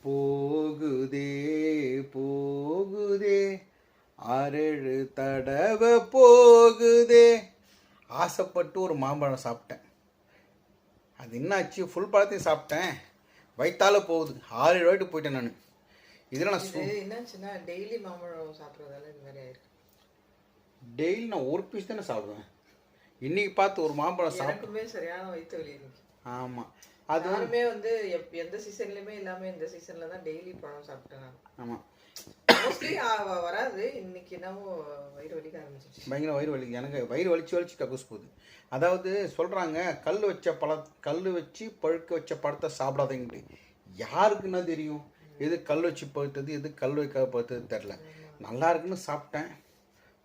போகுதே போகுதே 6-7 தடவை போகுதே. ஆசைப்பட்டு ஒரு மாம்பழம் சாப்பிட்டேன். அது என்னாச்சு, ஃபுல் பழத்தையும் சாப்பிட்டேன், வயிற்றால போகுது. 6-7 வாட்டி போயிட்டேன் நான். இதில் நான் என்னாச்சுன்னா டெய்லி மாம்பழம் சாப்பிட்றதால இது மாதிரி ஆயிருக்கு. டெய்லி நான் ஒரு பீஸ் தானே சாப்பிடுவேன். இன்னைக்கு பார்த்து ஒரு மாம்பழம் சாப்பிட்டுமே சரியான வயிற்று வலி இருக்கு. ஆமாம், அதுவுமே வந்து எந்த சீசன்லையுமே இல்லாமல் இந்த சீசனில் தான் டெய்லி பழம் சாப்பிட்டேன் நான். ஆமாம், மோஸ்ட்லி வராது. இன்னைக்கு என்னவோ வயிறு வலிக்க ஆரம்பிச்சிச்சு. பயங்கர வயிறு வலி. எனக்கு வயிறு வலிச்சு கக்கூஸ் போகுது. அதாவது சொல்கிறாங்க, கல் வச்சு பழுக்க வச்ச பழத்தை சாப்பிடாதீங்கட்டு. யாருக்குன்னா தெரியும் எது கல் வச்சு பழுத்தது எது கல் வைக்காத பழுத்தது தெரில. நல்லா இருக்குன்னு சாப்பிட்டேன்,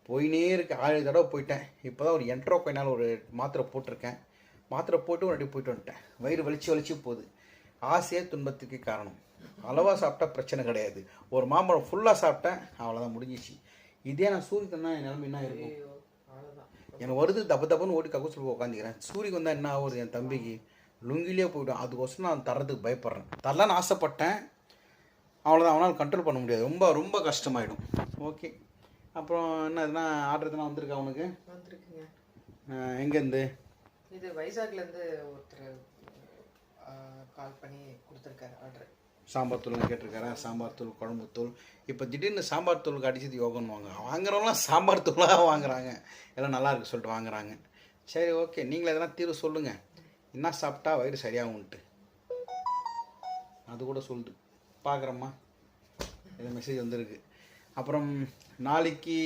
போயினே இருக்கு. 6 தடவை போயிட்டேன். இப்போ தான் ஒரு என்ட்ரோகைனால் ஒரு மாத்திரை போட்டிருக்கேன். மாத்திரை போட்டு ஒரு போயிட்டு வந்துட்டேன். வயிறு வலிச்சு போகுது. ஆசையே துன்பத்துக்கு காரணம். அளவாக சாப்பிட்டா பிரச்சனை கிடையாது. ஒரு மாம்பழம் ஃபுல்லாக சாப்பிட்டேன், அவ்வளோதான், முடிஞ்சிச்சு. இதே நான் சூரியக்கு வந்தால் என் நிலைமை என்ன இருக்கும்? எனக்கு வருது, தப்புன்னு ஓடி கக்கூசில் உட்காந்துக்கிறேன். சூரியக்கு வந்தால் என்ன ஆகுது? என் தம்பிக்கு லுங்கிலே போய்டும். அதுக்கோசரம் நான் தரத்துக்கு பயப்படுறேன். தரலான்னு ஆசைப்பட்டேன், அவ்வளோதான். அவனால் கண்ட்ரோல் பண்ண முடியாது. ரொம்ப ரொம்ப கஷ்டமாயிடும். ஓகே, அப்புறம் என்ன எதுனா ஆர்டர் எதுனா வந்திருக்கா அவனுக்கு? வந்துருக்குங்க. எங்கேருந்து? இது வைசாக்லேருந்து ஒருத்தர் கால் பண்ணி கொடுத்துருக்காரு ஆர்டர். சாம்பார் தூள்னு கேட்டிருக்காரா? சாம்பார் தூள், குழம்பு தூள். இப்போ திடீர்னு சாம்பார் தூளுக்கு அடிச்சது யோகன்னு வாங்குறவங்களாம் சாம்பார் தூளாக வாங்குறாங்க. எல்லாம் நல்லா இருக்கு சொல்லிட்டு வாங்குறாங்க. சரி, ஓகே, நீங்களே எதனா தீர்வு சொல்லுங்கள். என்ன சாப்பிட்டா வயிறு சரியாகும்ன்ட்டு அது கூட சொல்லுது. பார்க்குறம்மா, இது மெசேஜ் வந்திருக்கு. அப்புறம் நாளைக்கு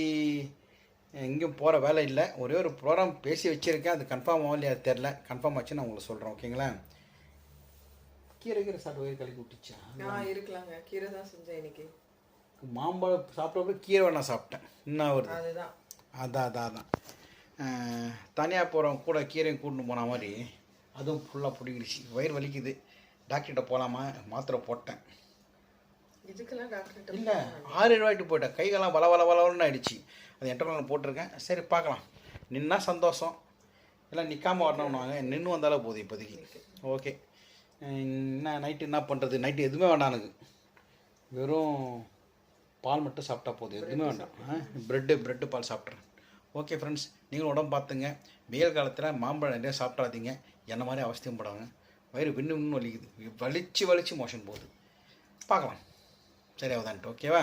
எங்கேயும் போகிற வேலை இல்லை. ஒரே ஒரு ப்ரோக்ராம் பேசி வச்சுருக்கேன். அது கன்ஃபார்ம் ஆகலையா தெரில. கன்ஃபார்ம் ஆச்சு நான் உங்களுக்கு சொல்கிறேன். ஓகேங்களா? கீரை சாப்பிட்டு வயிறு கலக்கி விட்டுச்சா? இருக்கலாங்க. கீரை தான் செஞ்சேன் இன்னைக்கு. மாம்பழம் சாப்பிட்டப்ப கீரை வேணா சாப்பிட்டேன். என்ன வருது? அதுதான் அதான் தனியாக போகிறவங்க கூட கீரையும் கூட்டின்னு போன மாதிரி அதுவும் ஃபுல்லாக பிடிக்கிடுச்சு. வயிறு வலிக்குது. டாக்டர்கிட்ட போகலாமா? மாத்திரை போட்டேன். இதுக்கெல்லாம் டாக்டர் இல்லை, 6-7 வாட்டி போயிட்டேன். கைகள்லாம் வளவளன்னு ஆயிடுச்சு. அது என்ட்ரோல் போட்டிருக்கேன். சரி, பார்க்கலாம். நின்னா சந்தோஷம், இல்லை நிற்காமல் வரணும்னாங்க. நின்று வந்தாலும் போதும் இப்போதைக்கு. ஓகே, என்ன நைட்டு என்ன பண்ணுறது? நைட்டு எதுவுமே வேண்டாம் எனக்கு. வெறும் பால் மட்டும் சாப்பிட்டா போதும், எதுவுமே வேண்டாம். ப்ரெட்டு பால் சாப்பிட்றேன். ஓகே ஃப்ரெண்ட்ஸ், நீங்களும் உடம்பு பார்த்துங்க. வெயில் காலத்தில் மாம்பழம் நிறைய சாப்பிட்றாதீங்க. என்ன மாதிரி அவசியம் படாங்க. வயிறு விண்ணு வலிக்குது. வலிச்சு மோஷன் போகுது. பார்க்கலாம் சரியாகுதான்ட்டு. ஓகேவா?